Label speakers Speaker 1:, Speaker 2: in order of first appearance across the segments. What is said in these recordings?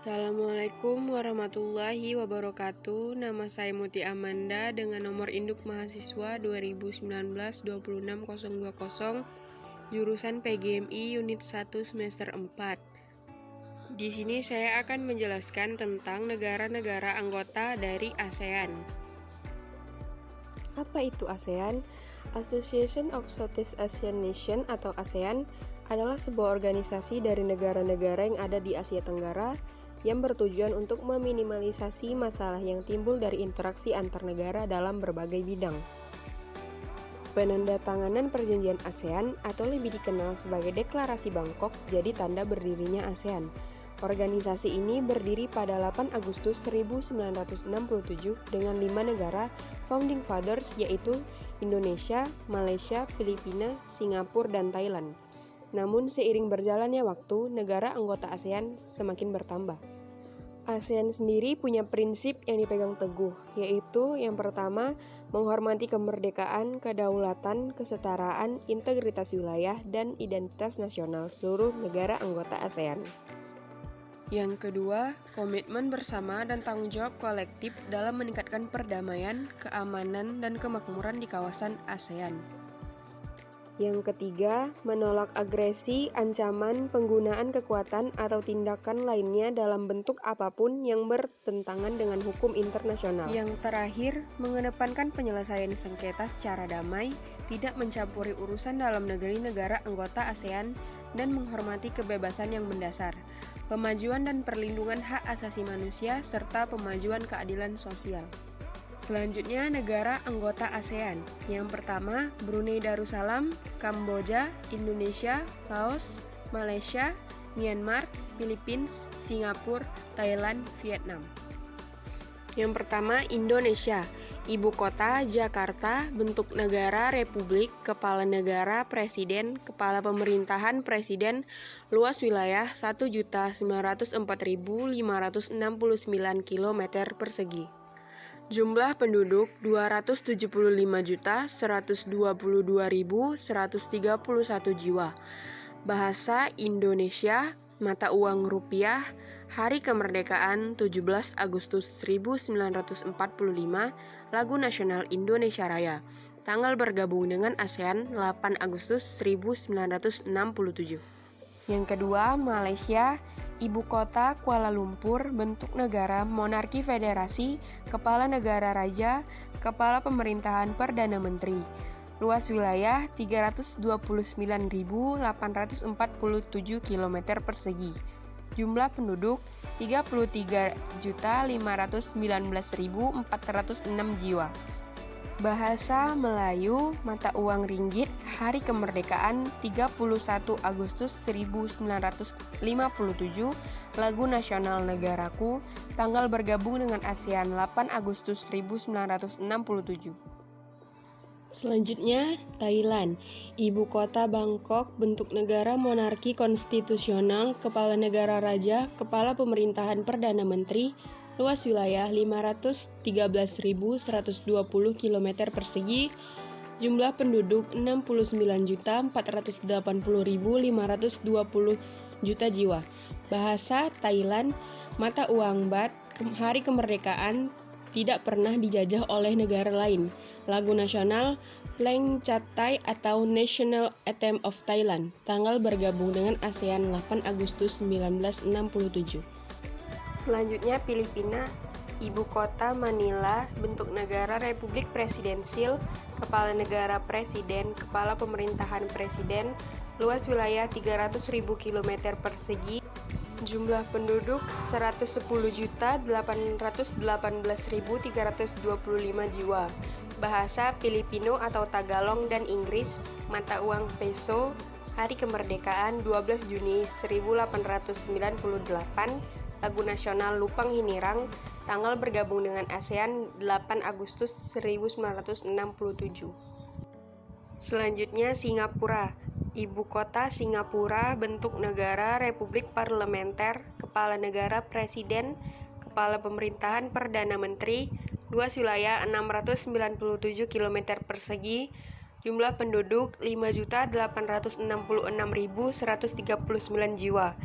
Speaker 1: Assalamualaikum warahmatullahi wabarakatuh. Nama saya Muti Amanda dengan nomor induk mahasiswa 2019-26020, jurusan PGMI Unit 1 semester 4. Di sini saya akan menjelaskan tentang negara-negara anggota dari ASEAN.
Speaker 2: Apa itu ASEAN? Association of Southeast Asian Nations atau ASEAN adalah sebuah organisasi dari negara-negara yang ada di Asia Tenggara yang bertujuan untuk meminimalisasi masalah yang timbul dari interaksi antar negara dalam berbagai bidang. Penandatanganan perjanjian ASEAN atau lebih dikenal sebagai Deklarasi Bangkok jadi tanda berdirinya ASEAN. Organisasi ini berdiri pada 8 Agustus 1967 dengan 5 negara founding fathers yaitu Indonesia, Malaysia, Filipina, Singapura, dan Thailand. Namun seiring berjalannya waktu, negara anggota ASEAN semakin bertambah. ASEAN sendiri punya prinsip yang dipegang teguh, yaitu yang pertama, menghormati kemerdekaan, kedaulatan, kesetaraan, integritas wilayah, dan identitas nasional seluruh negara anggota ASEAN.
Speaker 1: Yang kedua, komitmen bersama dan tanggung jawab kolektif dalam meningkatkan perdamaian, keamanan, dan kemakmuran di kawasan ASEAN.
Speaker 2: Yang ketiga, menolak agresi, ancaman, penggunaan kekuatan, atau tindakan lainnya dalam bentuk apapun yang bertentangan dengan hukum internasional.
Speaker 1: Yang terakhir, mengedepankan penyelesaian sengketa secara damai, tidak mencampuri urusan dalam negeri negara anggota ASEAN, dan menghormati kebebasan yang mendasar, pemajuan dan perlindungan hak asasi manusia, serta pemajuan keadilan sosial. Selanjutnya, negara anggota ASEAN. Yang pertama, Brunei Darussalam, Kamboja, Indonesia, Laos, Malaysia, Myanmar, Philippines, Singapura, Thailand, Vietnam. Yang pertama, Indonesia. Ibu kota Jakarta, bentuk negara republik, kepala negara presiden, kepala pemerintahan presiden, luas wilayah 1.904.569 km persegi. Jumlah penduduk 275.122.131 jiwa. Bahasa Indonesia, mata uang rupiah, hari kemerdekaan 17 Agustus 1945, lagu nasional Indonesia Raya. Tanggal bergabung dengan ASEAN 8 Agustus 1967.
Speaker 2: Yang kedua, Malaysia. Ibu kota Kuala Lumpur, bentuk negara monarki federasi, kepala negara raja, kepala pemerintahan Perdana Menteri. Luas wilayah 329.847 km persegi. Jumlah penduduk 33.519.406 jiwa. Bahasa Melayu, mata uang ringgit, hari kemerdekaan 31 Agustus 1957, lagu nasional negaraku, tanggal bergabung dengan ASEAN 8 Agustus 1967.
Speaker 1: Selanjutnya, Thailand. Ibu kota Bangkok, bentuk negara monarki konstitusional, kepala negara raja, kepala pemerintahan Perdana Menteri, luas wilayah 513.120 km persegi, jumlah penduduk 69.480.520 juta jiwa. Bahasa Thailand, mata uang baht, hari kemerdekaan, tidak pernah dijajah oleh negara lain. Lagu nasional Leng Chat Thai atau National Anthem of Thailand. Tanggal bergabung dengan ASEAN 8 Agustus 1967.
Speaker 2: Selanjutnya Filipina. Ibu kota Manila, bentuk negara republik presidensil, kepala negara presiden, kepala pemerintahan presiden, luas wilayah 300.000 km persegi, jumlah penduduk 110.818.325 jiwa. Bahasa Filipino atau Tagalog dan Inggris, mata uang peso, hari kemerdekaan 12 Juni 1898, lagu nasional Lupang Hinirang, tanggal bergabung dengan ASEAN 8 Agustus 1967. Selanjutnya Singapura. Ibu kota Singapura, bentuk negara republik parlementer, kepala negara presiden, kepala pemerintahan Perdana Menteri, luas wilayah 697 km persegi, jumlah penduduk 5.866.139 jiwa.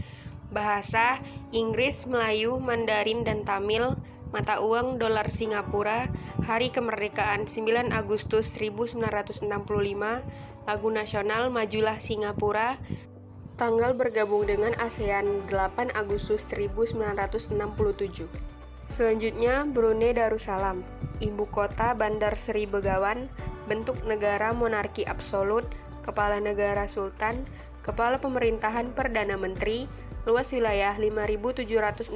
Speaker 2: Bahasa Inggris, Melayu, Mandarin, dan Tamil. Mata uang dolar Singapura. Hari kemerdekaan 9 Agustus 1945. Lagu nasional Majulah Singapura. Tanggal bergabung dengan ASEAN 8 Agustus 1967. Selanjutnya Brunei Darussalam. Ibu kota Bandar Seri Begawan. Bentuk negara monarki absolut. Kepala negara Sultan. Kepala pemerintahan Perdana Menteri. Luas wilayah 5.765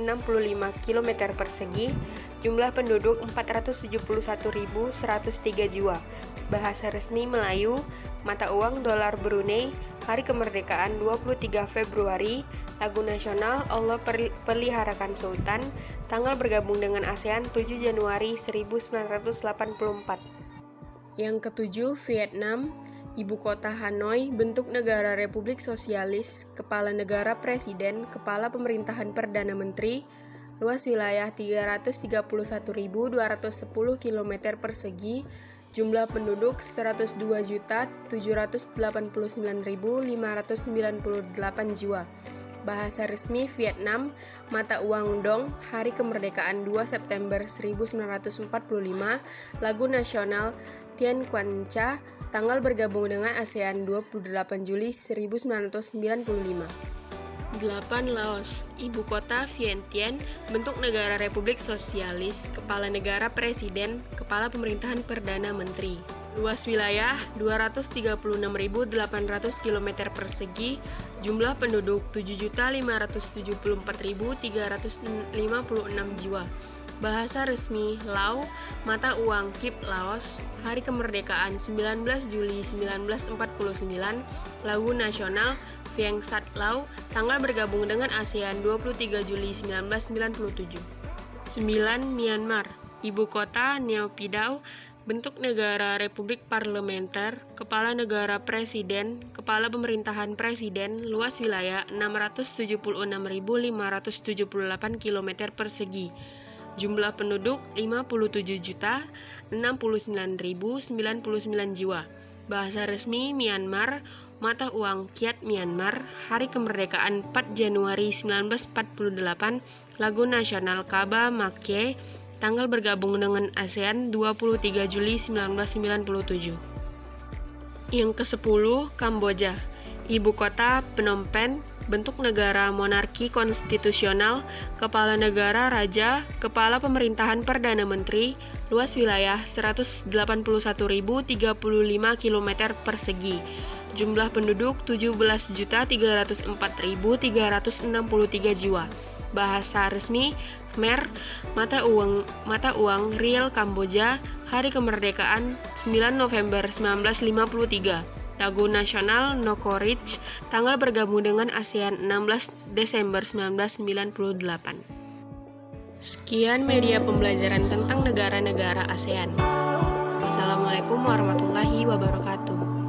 Speaker 2: km persegi. Jumlah penduduk 471.103 jiwa. Bahasa resmi Melayu. Mata uang dolar Brunei. Hari kemerdekaan 23 Februari. Lagu nasional Allah Peliharakan Sultan. Tanggal bergabung dengan ASEAN 7 Januari 1984. Yang ketujuh, Vietnam. Ibu kota Hanoi. Bentuk negara Republik Sosialis. Kepala negara Presiden. Kepala pemerintahan Perdana Menteri. Luas wilayah 331.210 km persegi. Jumlah penduduk 102.789.598 jiwa. Bahasa resmi Vietnam. Mata uang dong. Hari kemerdekaan 2 September 1945. Lagu nasional Tien Quan Cha. Tanggal bergabung dengan ASEAN 28 Juli 1995. 8. Laos. Ibu kota Vientiane. Bentuk negara Republik Sosialis. Kepala negara Presiden. Kepala pemerintahan Perdana Menteri. Luas wilayah 236.800 km persegi. Jumlah penduduk 7.574.356 jiwa. Bahasa resmi Lao. Mata uang Kip Laos. Hari kemerdekaan 19 Juli 1949. Lagu nasional Vieng Sat Lao. Tanggal bergabung dengan ASEAN 23 Juli 1997. 9. Myanmar. Ibu kota Naypyidaw. Bentuk negara Republik Parlementer. Kepala negara Presiden. Kepala pemerintahan Presiden. Luas wilayah 676.578 km persegi. Jumlah penduduk 57.069.099 jiwa. Bahasa resmi Myanmar. Mata uang Kyat Myanmar. Hari kemerdekaan 4 Januari 1948. Lagu nasional Kaba Mackay. Tanggal bergabung dengan ASEAN 23 Juli 1997. Yang ke-10, Kamboja. Ibu kota Phnom Penh. Bentuk negara monarki konstitusional. Kepala negara Raja. Kepala pemerintahan Perdana Menteri. Luas wilayah 181.035 km persegi. Jumlah penduduk 17.304.363 jiwa. Bahasa resmi Khmer. Mata uang Riel Kamboja. Hari kemerdekaan 9 November 1953. Lagu nasional Nokorich. Tanggal bergabung dengan ASEAN 16 Desember 1998. Sekian media pembelajaran tentang negara-negara ASEAN. Wassalamualaikum warahmatullahi wabarakatuh.